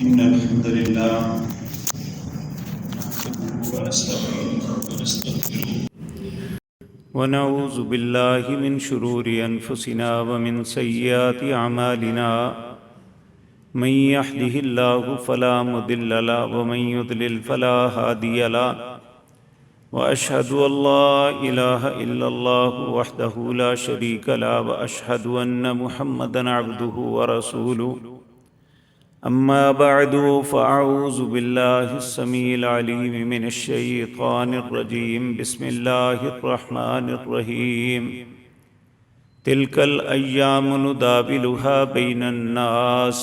إن الحمد لله نحمده ونستعينه ونستغفره ونعوذ بالله من شرور أنفسنا ومن سيئات أعمالنا من يهده الله فلا مضل له ومن يضلل فلا هادي له وأشهد أن لا إله إلا الله وحده لا شريك له وأشهد أن محمدًا عبده ورسوله أما بعد فأعوذ بالله السميع العليم من الشيطان الرجيم بسم الله الرحمن الرحيم تلك الأيام نداولها بين الناس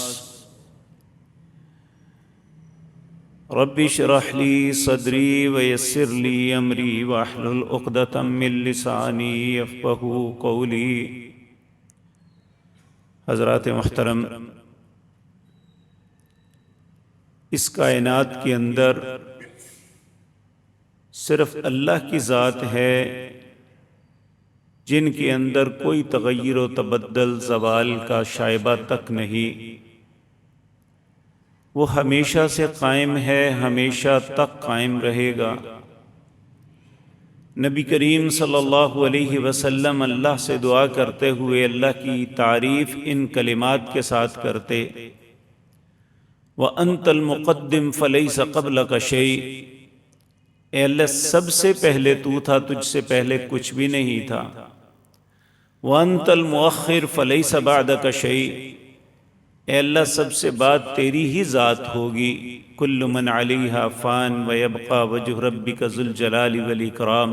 رب اشرح لي صدري ويسر لي أمري واحلل عقدة من لساني يفقهوا قولي۔ حضرات محترم، اس کائنات کے اندر صرف اللہ کی ذات ہے جن کے اندر کوئی تغیر و تبدل زوال کا شائبہ تک نہیں۔ وہ ہمیشہ سے قائم ہے، ہمیشہ تک قائم رہے گا۔ نبی کریم صلی اللہ علیہ وسلم اللہ سے دعا کرتے ہوئے اللہ کی تعریف ان کلمات کے ساتھ کرتے: وَأَنْتَ الْمُقَدِّمُ فَلَيْسَ قَبْلَكَ شَيْءٌ، اے اللہ سب سے پہلے تو تھا، تجھ سے پہلے کچھ بھی نہیں تھا۔ وَأَنْتَ الْمُؤَخِّرُ فَلَيْسَ بَعْدَكَ شَيْءٌ، اے اللہ سب سے بعد تیری ہی ذات ہوگی۔ كُلُّ مَنْ عَلَيْهَا فَانٍ وَيَبْقَى وَجْهُ رَبِّكَ ذُو الْجَلَالِ وَالْإِكْرَامِ،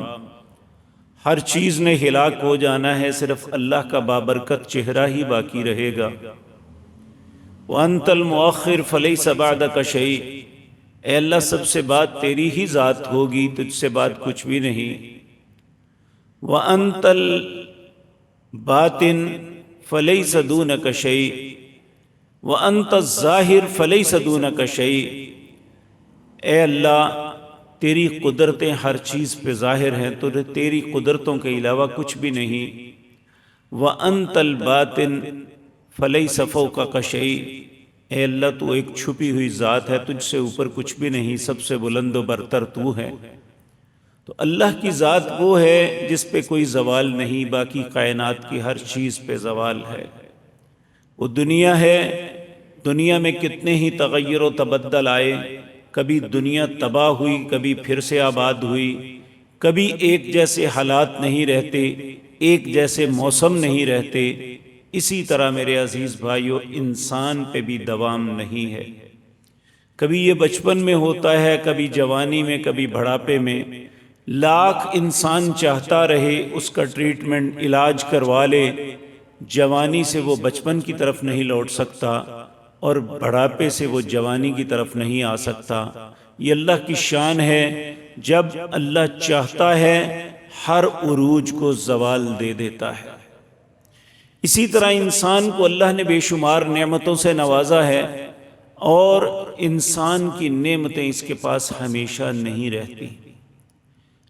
ہر چیز نے ہلاک ہو جانا ہے، صرف اللہ کا بابرکت چہرہ ہی باقی رہے گا۔ وَأَنْتَ الْمُؤَخِّرُ فَلَيْسَ بَعْدَكَ شَيْءٌ، اے اللہ سب سے بعد تیری ہی ذات ہوگی، تجھ سے بعد کچھ بھی نہیں۔ وَأَنْتَ الْبَاطِنُ فَلَيْسَ دُونَكَ شَيْءٌ وَأَنْتَ الظَّاهِرُ فَلَيْسَ دُونَكَ شَيْءٌ، اے اللہ تیری قدرتیں ہر چیز پہ ظاہر ہیں، تو تیری قدرتوں کے علاوہ کچھ بھی نہیں۔ وَأَنْتَ الْبَاطِنُ فَلَيْسَ فَوْقَكَ شَيْءٌ، اے اللہ تو ایک چھپی ہوئی ذات ہے، تجھ سے اوپر کچھ بھی نہیں، سب سے بلند و برتر تو ہے۔ تو اللہ کی ذات وہ ہے جس پہ کوئی زوال نہیں، باقی کائنات کی ہر چیز پہ زوال ہے۔ وہ دنیا ہے، دنیا میں کتنے ہی تغیر و تبدل آئے، کبھی دنیا تباہ ہوئی، کبھی پھر سے آباد ہوئی، کبھی ایک جیسے حالات نہیں رہتے، ایک جیسے موسم نہیں رہتے۔ اسی طرح میرے عزیز بھائیو انسان پہ بھی دوام نہیں ہے۔ کبھی یہ بچپن میں ہوتا ہے، کبھی جوانی میں، کبھی بڑھاپے میں۔ لاکھ انسان چاہتا رہے اس کا ٹریٹمنٹ علاج کروا لے، جوانی سے وہ بچپن کی طرف نہیں لوٹ سکتا، اور بڑھاپے سے وہ جوانی کی طرف نہیں آ سکتا۔ یہ اللہ کی شان ہے، جب اللہ چاہتا ہے ہر عروج کو زوال دے دیتا ہے۔ اسی طرح انسان کو اللہ نے بے شمار نعمتوں سے نوازا ہے، اور انسان کی نعمتیں اس کے پاس ہمیشہ نہیں رہتی۔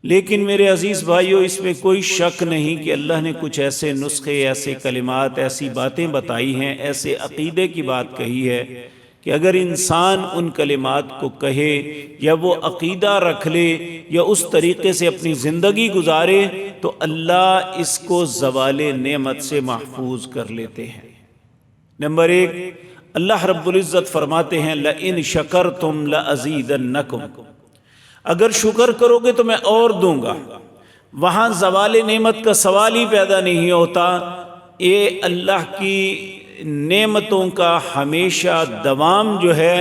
لیکن میرے عزیز بھائیو اس میں کوئی شک نہیں کہ اللہ نے کچھ ایسے نسخے، ایسے کلمات، ایسی باتیں بتائی ہیں، ایسے عقیدے کی بات کہی ہے کہ اگر انسان ان کلمات کو کہے یا وہ عقیدہ رکھ لے یا اس طریقے سے اپنی زندگی گزارے تو اللہ اس کو زوال نعمت سے محفوظ کر لیتے ہیں۔ نمبر ایک، اللہ رب العزت فرماتے ہیں لَإِن شَكَرْتُمْ لَأَزِيدَنَّكُمْ، اگر شکر کرو گے تو میں اور دوں گا۔ وہاں زوال نعمت کا سوال ہی پیدا نہیں ہوتا۔ یہ اللہ کی نعمتوں کا ہمیشہ دوام جو ہے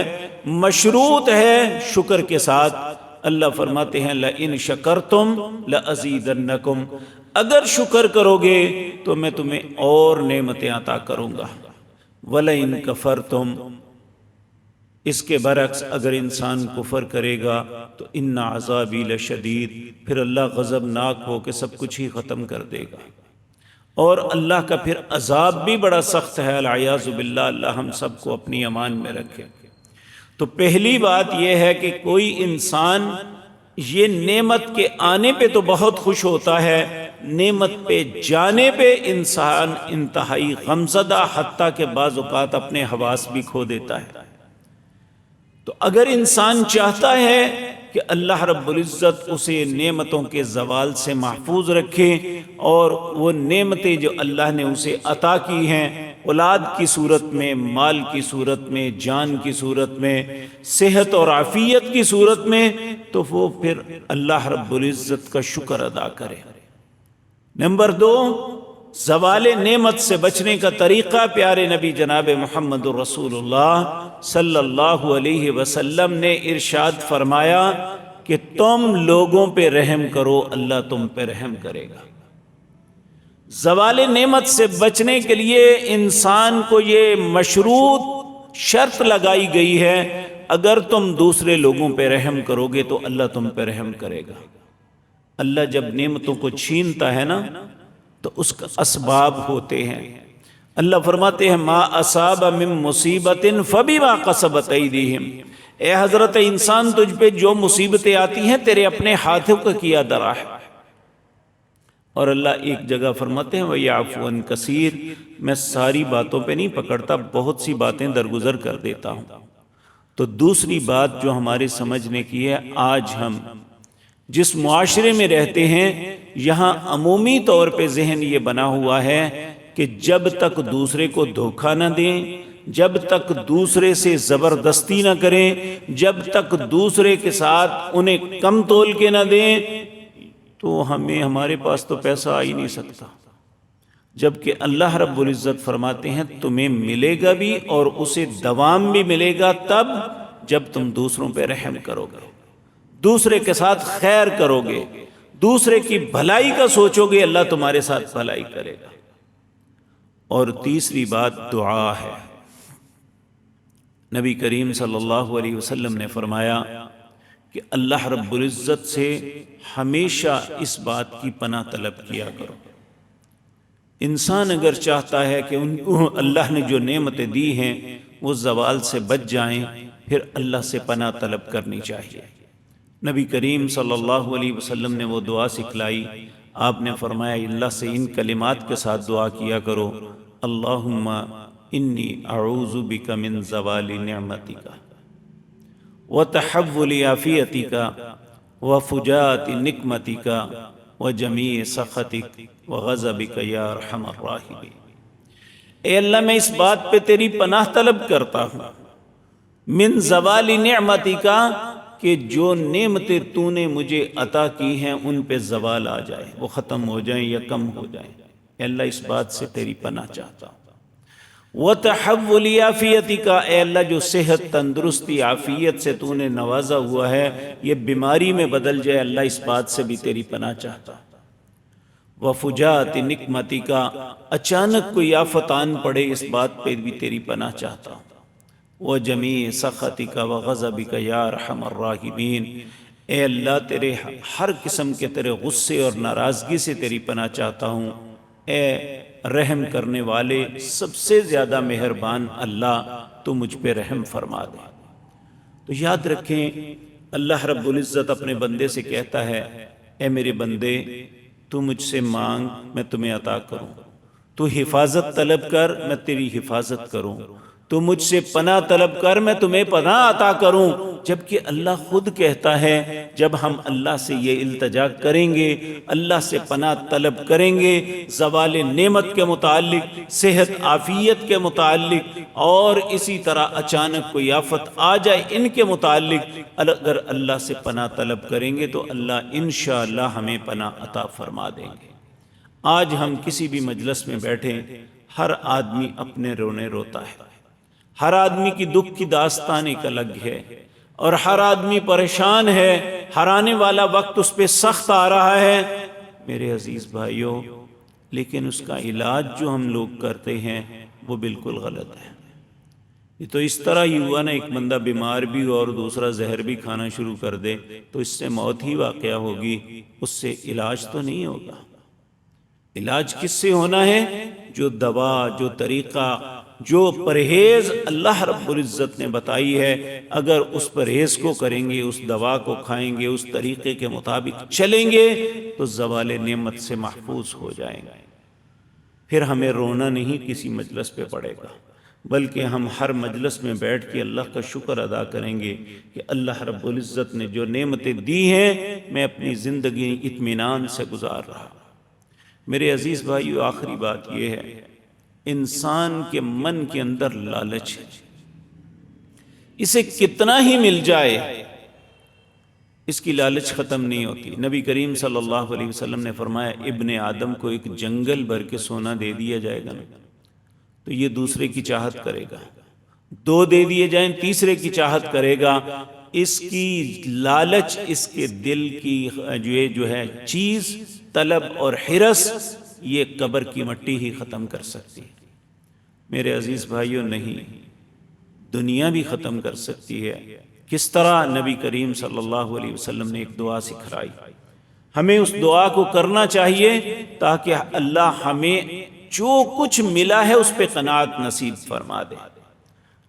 مشروط ہے شکر کے ساتھ۔ اللہ فرماتے ہیں لَإِن شَكَرْتُمْ لَأَزِيدَنَّكُمْ، اگر شکر کرو گے تو میں تمہیں اور نعمتیں عطا کروں گا۔ وَلَئِن كَفَرْتُمْ، اس کے برعکس اگر انسان کفر کرے گا تو ان عذابی لشدید، پھر اللہ غضبناک ہو کے سب کچھ ہی ختم کر دے گا، اور اللہ کا پھر عذاب بھی بڑا سخت ہے، العیاذ باللہ۔ اللہ ہم سب کو اپنی امان میں رکھے۔ تو پہلی بات یہ ہے کہ کوئی انسان یہ نعمت کے آنے پہ تو بہت خوش ہوتا ہے، نعمت پہ جانے پہ انسان انتہائی غمزدہ، حتیٰ کہ بعض اوقات اپنے حواس بھی کھو دیتا ہے۔ تو اگر انسان چاہتا ہے کہ اللہ رب العزت اسے نعمتوں کے زوال سے محفوظ رکھے اور وہ نعمتیں جو اللہ نے اسے عطا کی ہیں اولاد کی صورت میں، مال کی صورت میں، جان کی صورت میں، صحت اور عافیت کی صورت میں، تو وہ پھر اللہ رب العزت کا شکر ادا کرے۔ نمبر 2، زوال نعمت سے بچنے کا طریقہ پیارے نبی جناب محمد رسول اللہ صلی اللہ علیہ وسلم نے ارشاد فرمایا کہ تم لوگوں پہ رحم کرو، اللہ تم پہ رحم کرے گا۔ زوال نعمت سے بچنے کے لیے انسان کو یہ مشروط شرط لگائی گئی ہے، اگر تم دوسرے لوگوں پہ رحم کرو گے تو اللہ تم پہ رحم کرے گا۔ اللہ جب نعمتوں کو چھینتا ہے نا تو اس کا اسباب ہوتے ہیں۔ اللہ فرماتے ہیں ما اصاب من مصیبت فبما کسبت ایدیہم، اے حضرت انسان تجھ پہ جو مصیبتیں آتی ہیں تیرے اپنے ہاتھوں کا کیا درا ہے۔ اور اللہ ایک جگہ فرماتے ہیں وَيَعْفُو عَنْ كَثِيرٍ، میں ساری باتوں پہ نہیں پکڑتا، بہت سی باتیں درگزر کر دیتا ہوں۔ تو دوسری بات جو ہمارے سمجھنے کی ہے، آج ہم جس معاشرے میں رہتے ہیں یہاں عمومی طور پہ ذہن یہ بنا ہوا ہے کہ جب تک دوسرے کو دھوکہ نہ دیں، جب تک دوسرے سے زبردستی نہ کریں، جب تک دوسرے کے ساتھ انہیں کم تول کے نہ دیں، تو ہمارے پاس تو پیسہ آ ہی نہیں سکتا۔ جبکہ اللہ رب العزت فرماتے ہیں تمہیں ملے گا بھی اور اسے دوام بھی ملے گا تب جب تم دوسروں پہ رحم کرو گے، دوسرے کے ساتھ خیر کرو گے، دوسرے کی بھلائی کا سوچو گے، اللہ تمہارے ساتھ بھلائی کرے گا۔ اور تیسری بات دعا ہے۔ نبی کریم صلی اللہ علیہ وسلم نے فرمایا کہ اللہ رب العزت سے ہمیشہ اس بات کی پناہ طلب کیا کرو۔ انسان اگر چاہتا ہے کہ ان کو اللہ نے جو نعمتیں دی ہیں وہ زوال سے بچ جائیں، پھر اللہ سے پناہ طلب کرنی چاہیے۔ نبی کریم صلی اللہ علیہ وسلم نے وہ دعا سکھلائی، آپ نے فرمایا اللہ سے ان کلمات کے ساتھ دعا کیا کرو، اللہم انی اعوذ بک من زوال نعمتک وتحول عافیتک وفجاءت نقمتک وجمیع سخطک وغضبک یا ارحم الراحمین۔ اے اللہ میں اس بات پہ تیری پناہ طلب کرتا ہوں، من زوال نعمتک، کہ جو نعمتیں تو نے مجھے عطا کی ہیں ان پہ زوال آ جائے، وہ ختم ہو جائیں یا کم ہو جائیں۔ اے اللہ اس بات سے تیری پناہ چاہتا ہوں۔ وَتَحَوُّلِ عَافِيَتِكَ، اے اللہ جو صحت، تندرستی، عافیت سے تو نے نوازا ہوا ہے یہ بیماری میں بدل جائے، اللہ اس بات سے بھی تیری پناہ چاہتا ہوں۔ وَفُجَاءَتِ نِقْمَتِكَ، اچانک کوئی آفت آن پڑے اس بات پہ بھی تیری پناہ چاہتا ہوں۔ وَجَمِيعِ سَخَطِكَ وَغَضَبِكَ یا ارحم الراحمین، اے اللہ تیرے ہر قسم کے تیرے غصے اور ناراضگی سے تیری پناہ چاہتا ہوں۔ اے رحم کرنے والے سب سے زیادہ مہربان اللہ، تو مجھ پہ رحم فرما دے۔ تو یاد رکھیں اللہ رب العزت اپنے بندے سے کہتا ہے اے میرے بندے تو مجھ سے مانگ میں تمہیں عطا کروں، تو حفاظت طلب کر میں تیری حفاظت کروں، تو مجھ سے پناہ طلب کر میں تمہیں پناہ عطا کروں۔ جبکہ اللہ خود کہتا ہے جب ہم اللہ سے یہ التجا کریں گے، اللہ سے پناہ طلب کریں گے زوال نعمت کے متعلق، صحت عافیت کے متعلق، اور اسی طرح اچانک کوئی آفت آ جائے ان کے متعلق، اگر اللہ سے پناہ طلب کریں گے تو اللہ انشاءاللہ ہمیں پناہ عطا فرما دیں گے۔ آج ہم کسی بھی مجلس میں بیٹھیں، ہر آدمی اپنے رونے روتا ہے، ہر آدمی کی دکھ کی داستان ایک الگ ہے، اور ہر آدمی پریشان ہے، ہر آنے والا وقت اس پہ سخت آ رہا ہے میرے عزیز بھائیوں، لیکن اس کا علاج جو ہم لوگ کرتے ہیں وہ بالکل غلط ہے۔ یہ تو اس طرح ہی ہوا نا، ایک بندہ بیمار بھی ہو اور دوسرا زہر بھی کھانا شروع کر دے تو اس سے موت ہی واقع ہوگی، اس سے علاج تو نہیں ہوگا۔ علاج کس سے ہونا ہے؟ جو دوا، جو طریقہ، جو پرہیز اللہ رب العزت نے بتائی ہے، اگر اس پرہیز کو کریں گے، اس دوا کو کھائیں گے، اس طریقے کے مطابق چلیں گے تو زوال نعمت سے محفوظ ہو جائیں گے۔ پھر ہمیں رونا نہیں کسی مجلس پہ پڑے گا، بلکہ ہم ہر مجلس میں بیٹھ کے اللہ کا شکر ادا کریں گے کہ اللہ رب العزت نے جو نعمتیں دی ہیں میں اپنی زندگی اطمینان سے گزار رہا۔ میرے عزیز بھائیو، آخری بات یہ ہے، انسان کے من کے اندر لالچ ہے، اسے کتنا ہی مل جائے اس کی لالچ ختم نہیں ہوتی۔ نبی کریم صلی اللہ علیہ وسلم نے فرمایا ابن آدم کو ایک جنگل بھر کے سونا دے دیا جائے گا تو یہ دوسرے کی چاہت کرے گا، دو دے دیے جائیں تیسرے کی چاہت کرے گا۔ اس کی لالچ اس کے دل کی جو ہے چیز طلب اور حرص یہ قبر کی مٹی ہی ختم کر سکتی ہے۔ میرے عزیز بھائیوں، نہیں، دنیا بھی ختم کر سکتی ہے۔ کس طرح؟ نبی کریم صلی اللہ علیہ وسلم نے ایک دعا سکھلائی، ہمیں اس دعا کو کرنا چاہیے تاکہ اللہ ہمیں جو کچھ ملا ہے اس پہ قناعت نصیب فرما دے۔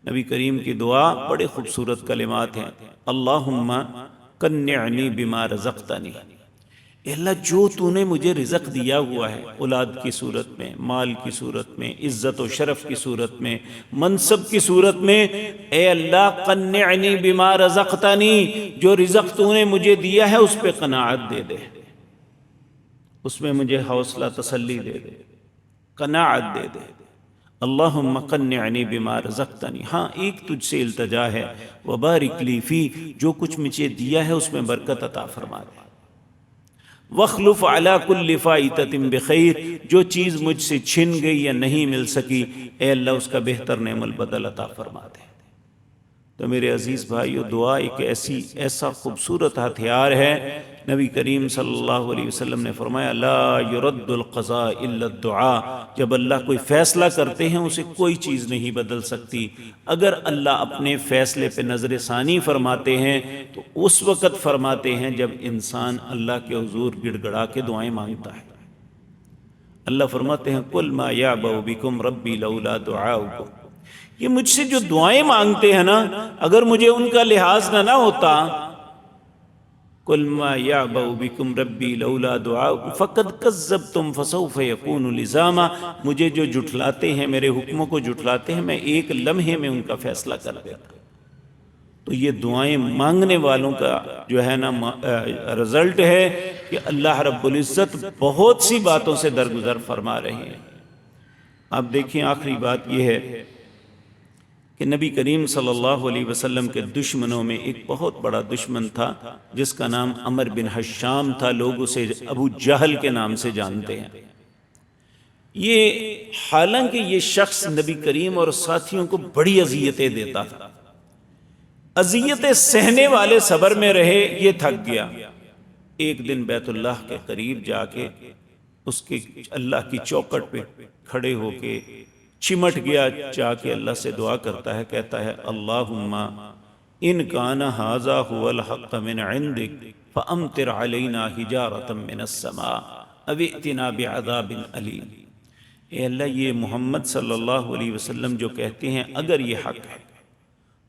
نبی کریم کی دعا بڑے خوبصورت کلمات ہیں، اللہم قنعنی بما رزقتنی، اے اللہ جو تو نے مجھے رزق دیا ہوا ہے، اولاد کی صورت میں، مال کی صورت میں، عزت و شرف کی صورت میں، منصب کی صورت میں، اے اللہ قنعنی بما رزقتنی، جو رزق تو نے مجھے دیا ہے اس پہ قناعت دے دے، اس میں مجھے حوصلہ تسلی دے دے، قناعت دے دے۔ اللہم قنعنی بما رزقتنی، ہاں ایک تجھ سے التجا ہے، وبارک لی فی، جو کچھ مجھے دیا ہے اس میں برکت عطا فرما دے، وَاخْلُفْ عَلَى كُلِّ فَائِتَةٍ بِخَيْرٍ، جو چیز مجھ سے چھن گئی یا نہیں مل سکی اے اللہ اس کا بہتر نعم البدل عطا فرما دے۔ تو میرے عزیز بھائیو، دعا ایک ایسا خوبصورت ہتھیار ہے۔ نبی کریم صلی اللہ علیہ وسلم نے فرمایا لا يرد القضاء الا الدعاء، جب اللہ کوئی فیصلہ کرتے ہیں اسے کوئی چیز نہیں بدل سکتی۔ اگر اللہ اپنے فیصلے پہ نظر ثانی فرماتے ہیں تو اس وقت فرماتے ہیں جب انسان اللہ کے حضور گڑ گڑا کے دعائیں مانگتا ہے۔ اللہ فرماتے ہیں قُلْ مَا يَعْبَأُ بِكُمْ رَبِّي لَوْلَا دُعَاؤُكُمْ، یہ مجھ سے جو دعائیں مانگتے ہیں نا، اگر مجھے ان کا لحاظ نہ ہوتا، قُلْ مَا يَعْبَأُ بِكُمْ رَبِّي لَوْلَا دُعَاؤُكُمْ فَقَدْ كَذَّبْتُمْ فَسَوْفَ يَكُونُ لِزَامًا، مجھے جو جھٹلاتے ہیں، میرے حکموں کو جھٹلاتے ہیں، میں ایک لمحے میں ان کا فیصلہ کر دیتا۔ تو یہ دعائیں مانگنے والوں کا جو ہے نا رزلٹ ہے کہ اللہ رب العزت بہت سی باتوں سے درگزر فرما رہے ہیں۔ اب دیکھیں آخری بات یہ ہے کہ نبی کریم صلی اللہ علیہ وسلم کے دشمنوں میں ایک بہت بڑا دشمن تھا جس کا نام عمر بن حشام تھا، لوگ اسے ابو جہل کے نام سے جانتے ہیں۔ یہ حالانکہ یہ شخص نبی کریم اور ساتھیوں کو بڑی اذیتیں دیتا تھا، اذیتیں سہنے والے صبر میں رہے، یہ تھک گیا۔ ایک دن بیت اللہ کے قریب جا کے اس کے اللہ کی چوکٹ پہ کھڑے ہو کے چمٹ گیا، جا کے اللہ سے دعا کرتا ہے، کہتا ہے اللہم ان کان ھذا ھو الحق من عندک فامطر علینا حجارۃ من السماء او ائتنا بعذاب علیم۔ اے اللہ، یہ محمد صلی اللہ علیہ وسلم جو کہتے ہیں اگر یہ حق ہے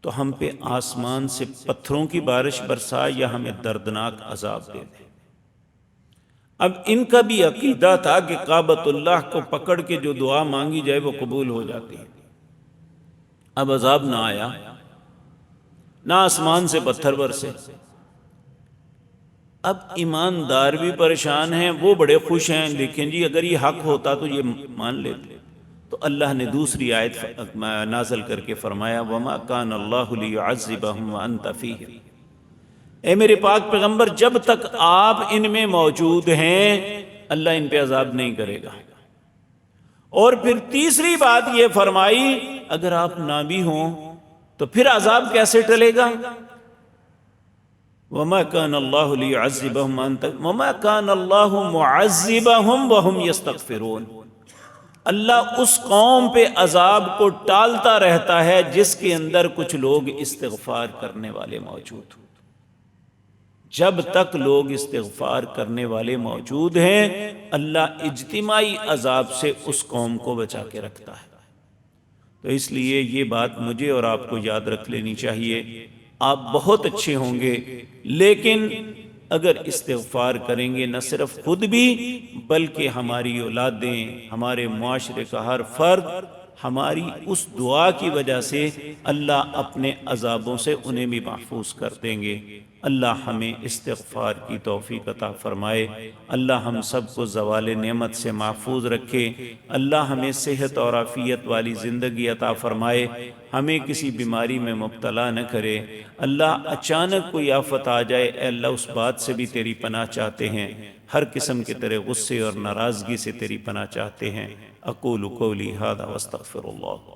تو ہم پہ آسمان سے پتھروں کی بارش برسا یا ہمیں دردناک عذاب دے دے۔ اب ان کا بھی عقیدہ تھا کہ کعبۃ اللہ کو پکڑ کے جو دعا مانگی جائے وہ قبول ہو جاتی ہے۔ اب عذاب نہ آیا، نہ آسمان سے پتھر برسے۔ اب ایماندار بھی پریشان ہیں، وہ بڑے خوش ہیں، دیکھیں جی اگر یہ حق ہوتا تو یہ مان لیتے۔ تو اللہ نے دوسری آیت نازل کر کے فرمایا وَمَا كَانَ اللَّهُ لِيُعَذِّبَهُمْ وَأَنْتَ فِيهِمْ، اے میرے پاک پیغمبر جب تک آپ ان میں موجود ہیں اللہ ان پہ عذاب نہیں کرے گا۔ اور پھر تیسری بات یہ فرمائی اگر آپ نہ بھی ہوں تو پھر عذاب کیسے ٹلے گا؟ وَمَا كَانَ اللَّهُ لِيُعَذِّبَهُمْ وَأَنْتَ وَمَا كَانَ اللَّهُ مُعَذِّبَهُمْ وَهُمْ يَسْتَغْفِرُونَ، اللہ اس قوم پہ عذاب کو ٹالتا رہتا ہے جس کے اندر کچھ لوگ استغفار کرنے والے موجود ہوں۔ جب تک لوگ استغفار کرنے والے موجود ہیں اللہ اجتماعی عذاب سے اس قوم کو بچا کے رکھتا ہے۔ تو اس لیے یہ بات مجھے اور آپ کو یاد رکھ لینی چاہیے، آپ بہت اچھے ہوں گے لیکن اگر استغفار کریں گے نہ صرف خود بھی بلکہ ہماری اولادیں، ہمارے معاشرے کا ہر فرد ہماری اس دعا کی وجہ سے اللہ اپنے عذابوں سے انہیں بھی محفوظ کر دیں گے۔ اللہ ہمیں استغفار کی توفیق عطا فرمائے، اللہ ہم سب کو زوال نعمت سے محفوظ رکھے، اللہ ہمیں صحت اور عافیت والی زندگی عطا فرمائے، ہمیں کسی بیماری میں مبتلا نہ کرے۔ اللہ اچانک کوئی آفت آ جائے، اے اللہ اس بات سے بھی تیری پناہ چاہتے ہیں، ہر قسم کے تیرے غصے اور ناراضگی سے تیری پناہ چاہتے ہیں۔ اقول قولی ھذا واستغفر اللہ۔